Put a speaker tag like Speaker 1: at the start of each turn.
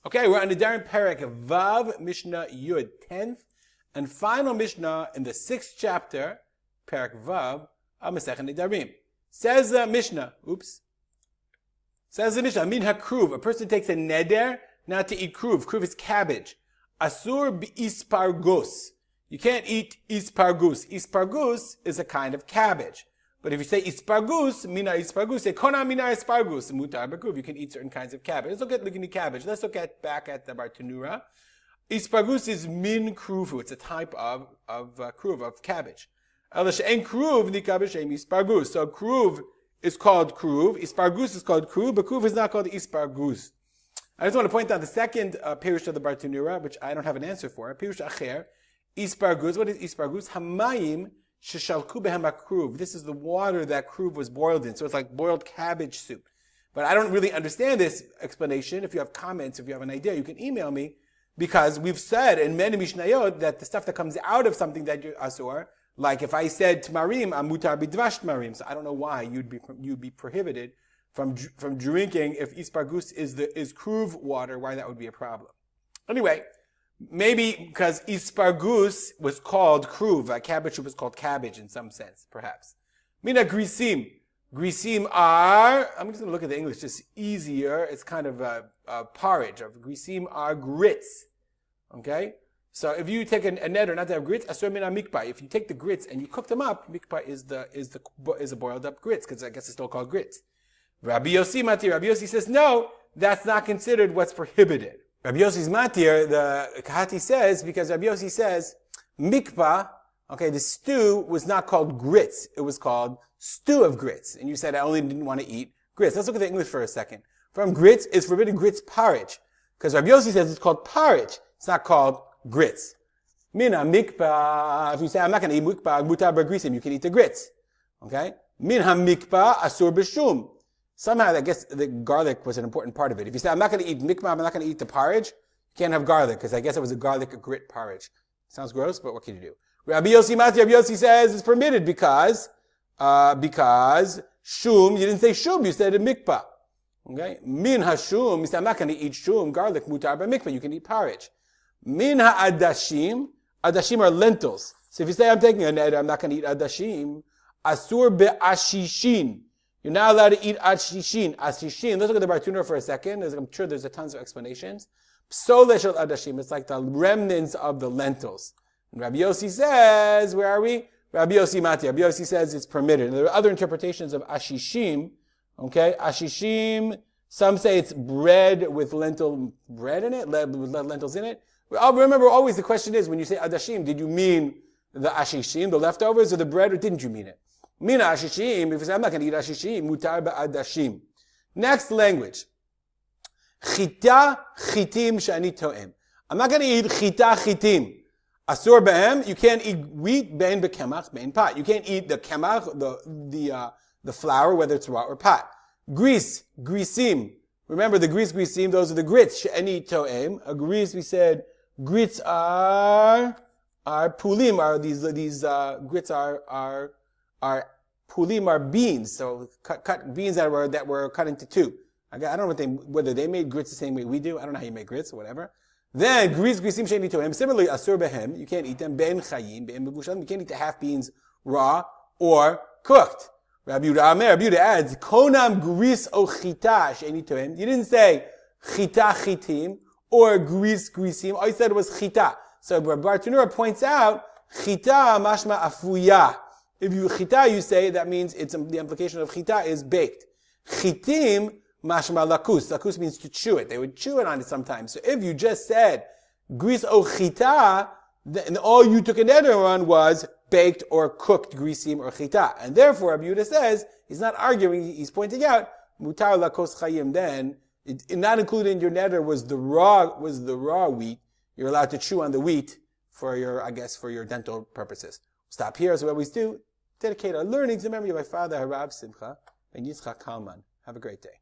Speaker 1: Okay, we're on Nedarim Perek Vav, Mishnah Yud, 10th and final Mishnah in the 6th chapter, Perek Vav, of Masechet Nedarim. Says the Mishnah, Says the Mishnah, Min HaKruv, a person takes a neder not to eat kruv. Kruv is cabbage. Asur Ispargus. You can't eat ispargus. Ispargus is a kind of cabbage. But if you say ispargus, mina ispargus, say kona mina ispargus, mutar bakruv. You can eat certain kinds of cabbage. Let's look at cabbage. Let's look back at the Bartanura. Ispargus is min kruvu. It's a type of kruv, of cabbage. Elashen kruv nikabeshem ispargus. So kruv is called kruv. Ispargus is called kruv, but kruv is not called ispargus. I just want to point out the second pirush of the Bartanura, which I don't have an answer for. Pirush acher. Ispargus. What is ispargus? Hamayim sheshalku behem hakruv. This is the water that kruv was boiled in. So it's like boiled cabbage soup. But I don't really understand this explanation. If you have comments, if you have an idea, you can email me, because we've said in many Mishnayot that the stuff that comes out of something that you're asur, like if I said tmarim, amutar bidvash tmarim. So I don't know why you'd be prohibited from drinking if ispargus is kruv water, why that would be a problem. Anyway, maybe because ispargus was called kruv, cabbage soup was called cabbage in some sense, perhaps. Mina grisim. Grisim are, I'm just going to look at the English, just easier. It's kind of a porridge. Grisim are grits. Okay? So if you take a neder not to have grits, asur mina mikpa. If you take the grits and you cook them up, mikpa is a boiled up grits, because I guess it's still called grits. Rabbi Yossi matir. Rabbi Yossi says, no, that's not considered what's prohibited. Rabbi Yossi's matir, the Kahati says, because Rabbi Yossi says, mikpa, okay, the stew was not called grits. It was called stew of grits. And you said I only didn't want to eat grits. Let's look at the English for a second. From grits, it's forbidden grits porridge. Because Rabbi Yossi says it's called porridge. It's not called grits. Mina mikpa, if you say I'm not going to eat mikpa, mutar b'grisim, you can eat the grits. Okay? Min ha-mikpa asur b'shum. Somehow, I guess the garlic was an important part of it. If you say I'm not going to eat mikpa, I'm not going to eat the porridge, you can't have garlic, because I guess it was a garlic grit porridge. Sounds gross, but what can you do? Rabbi Yossi Mati, Rabbi Yossi says it's permitted because shum, you didn't say shum, you said a mikpa. Okay? Min ha-shum, you said I'm not going to eat shum, garlic, mutar b'mikpa, you can eat porridge. Min ha-adashim, adashim are lentils. So if you say I'm taking a neder, I'm not going to eat adashim, asur be'ashishin. You're not allowed to eat ashishin. Ashishin, let's look at the Bartuna for a second. I'm sure there's tons of explanations. Psole shel adashim, it's like the remnants of the lentils. And Rabbi Yossi says, where are we? Rabbi Yossi Mati. Rabbi Yossi says it's permitted. And there are other interpretations of ashishim. Okay, ashishim, some say it's bread with bread in it, with lentils in it. Remember, always the question is, when you say adashim, did you mean the ashishim, the leftovers, or the bread, or didn't you mean it? Mina ashishim, if you say I'm not going to eat ashishim, mutar ba'adashim. Next language. Chita chitim shani to'em. I'm not going to eat chita chitim. Asur be'em, you can't eat wheat, bein bekemach, bein pat. You can't eat the kemach, the flour, whether it's raw or pat. Grisim. Remember the grisim, those are the grits. Shani to'em. A gris, we said, grits are pulim, grits are pulim are beans. So cut beans that were cut into two. I don't know whether they made grits the same way we do. I don't know how you make grits or whatever. Then, grisim sheni tohem. Similarly, asur behem. You can't eat them. Ben chayim, ben mebushalim. You can't eat the half beans raw or cooked. Rabbi Yehuda adds, konam gris o chita sheni tohem. You didn't say chita chitim or grisim. All you said was chita. So Bartanura points out, chita mashma afuya. If you chita, you say that means the implication of chita is baked. Chitim mashma lakus. Lakus means to chew it. They would chew it on it sometimes. So if you just said gris o chita, then all you took a neder on was baked or cooked grisim or chita. And therefore, Rabbi Yehuda says, he's not arguing, he's pointing out, mutar lakos chayim, then, not included in your neder was the raw wheat. You're allowed to chew on the wheat for your dental purposes. Stop here, as we always do. Dedicate our learning to the memory of my father, Harav Simcha, and Yitzchak Kalman. Have a great day.